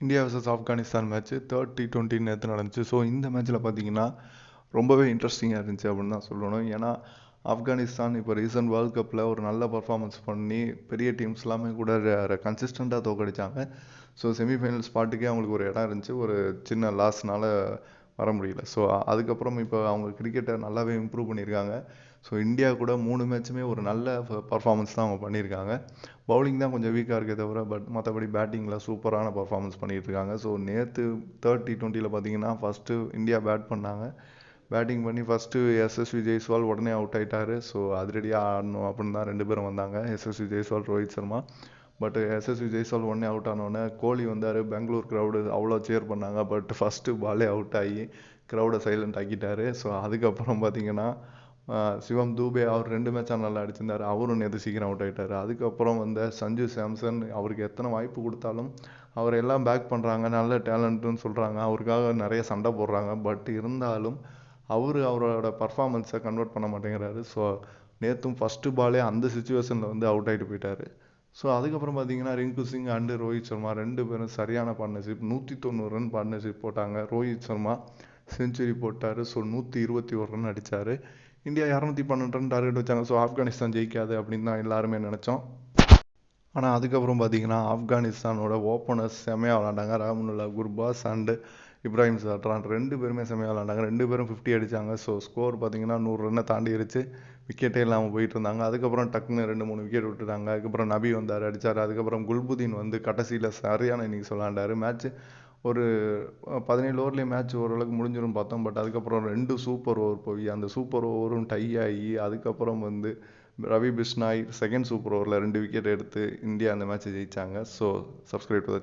India vs Afghanistan match third T20 நேற்று நடந்துச்சு. So இந்த மேட்ச்சில் பார்த்தீங்கன்னா ரொம்பவே இன்ட்ரெஸ்டிங்காக இருந்துச்சு அப்படின்னு தான் சொல்லணும். ஏன்னா ஆப்கானிஸ்தான் இப்போ ரீசன்ட் வேர்ல்ட் கப்பில் ஒரு நல்ல பர்ஃபார்மன்ஸ் பண்ணி பெரிய டீம்ஸ் எல்லாமே கூட கன்சிஸ்டண்ட்டாக தோக்கடிச்சாங்க. ஸோ செமிஃபைனல் ஸ்பாட்டுக்கே அவங்களுக்கு ஒரு இடம் இருந்துச்சு, ஒரு சின்ன லாஸ்னால வர முடியல. ஸோ அதுக்கப்புறம் இப்போ அவங்க கிரிக்கெட்டை நல்லாவே இம்ப்ரூவ் பண்ணியிருக்காங்க. ஸோ இந்தியா கூட 3 மேட்சுமே ஒரு நல்ல பர்ஃபார்மன்ஸ் தான் அவங்க பண்ணியிருக்காங்க. பவுலிங் தான் கொஞ்சம் வீக்காக இருக்கே தவிர மற்றபடி பேட்டிங்கில் சூப்பரான பர்ஃபார்மன்ஸ் பண்ணிகிட்டு இருக்காங்க. ஸோ நேற்று தேர்ட் T20 பார்த்தீங்கன்னா ஃபஸ்ட்டு இந்தியா பேட் பண்ணாங்க. பேட்டிங் பண்ணி ஃபஸ்ட்டு எஸ்எஸ்வி ஜெய்ஸ்வால் உடனே அவுட் ஆகிட்டாரு. ஸோ அதிரடியாக ஆடணும் அப்படின்னு தான் 2 பேரும் வந்தாங்க, எஸ்எஸ்வி ஜெய்ஸ்வால், ரோஹித் சர்மா. பட் எஸ்எஸ்வி ஜெய்ஸ்வால் உடனே அவுட் ஆனோடனே கோலி வந்தார். பெங்களூர் க்ரௌடு அவ்வளோ சேர் பண்ணாங்க. பட் ஃபஸ்ட்டு பாலே அவுட் ஆகி க்ரௌடை சைலண்ட் ஆக்கிட்டாரு. ஸோ அதுக்கப்புறம் பார்த்தீங்கன்னா சிவம் தூபே அவர் 2 மேட்சாக நல்லா அடிச்சிருந்தார், அவரும் நேற்று சீக்கிரம் அவுட் ஆகிட்டார். அதுக்கப்புறம் வந்த சஞ்சு சாம்சன், அவருக்கு எத்தனை வாய்ப்பு கொடுத்தாலும் அவர் எல்லாம் பேக் பண்ணுறாங்க, நல்ல டேலண்ட்டுன்னு சொல்கிறாங்க, அவருக்காக நிறைய சண்டை போடுறாங்க. பட் இருந்தாலும் அவரோட பர்ஃபார்மன்ஸை கன்வெர்ட் பண்ண மாட்டேங்கிறாரு. ஸோ நேற்றும் ஃபஸ்ட்டு பாலே அந்த சுச்சுவேஷனில் வந்து அவுட் ஆகிட்டு போயிட்டார். ஸோ அதுக்கப்புறம் பார்த்தீங்கன்னா ரிங்கு சிங் அண்டு ரோஹித் சர்மா 2 பேரும் சரியான பார்ட்னர்ஷிப், 190 ரன் பார்ட்னர்ஷிப் போட்டாங்க. ரோஹித் சர்மா செஞ்சுரி போட்டார். ஸோ 121 ரன் அடித்தார். இந்தியா 212 ரன் டார்கெட் வச்சாங்க. ஸோ ஆப்கானிஸ்தான் ஜெயிக்காது அப்படின்னு தான் எல்லாருமே நினச்சோம். ஆனால் அதுக்கப்புறம் பார்த்தீங்கன்னா ஆப்கானிஸ்தானோட ஓப்பனர்ஸ் செம்மையாக விளாண்டாங்க. ராமுல்லா குர்பாஸ் அண்டு இப்ராஹிம் சட்ரான் 2 பேருமே செம்மையாக விளாண்டாங்க. 2 பேரும் 50 அடித்தாங்க. ஸோ ஸ்கோர் பார்த்தீங்கன்னா 100 ரன்னை தாண்டிடுச்சு. விக்கெட்டே இல்லாமல் போயிட்டு இருந்தாங்க. அதுக்கப்புறம் டக்குன்னு 2-3 விக்கெட் விட்டுட்டாங்க. அதுக்கப்புறம் நபி வந்தார், அடித்தார். அதுக்கப்புறம் குல்புதீன் வந்து கடைசியில் சரியான இன்னிங்ஸ் விளாண்டார். மேட்ச்சு ஒரு 17 ஓவர்லேயே மேட்ச் ஓரளவுக்கு முடிஞ்சிடும் பார்த்தோம். பட் அதுக்கப்புறம் 2 சூப்பர் ஓவர் போய் அந்த சூப்பர் ஓவரும் டை ஆகி அதுக்கப்புறம் வந்து ரவி பிஷ்னாய் செகண்ட் சூப்பர் ஓவரில் 2 விக்கெட் எடுத்து இந்தியா அந்த மேட்ச்சை ஜெயித்தாங்க. So subscribe to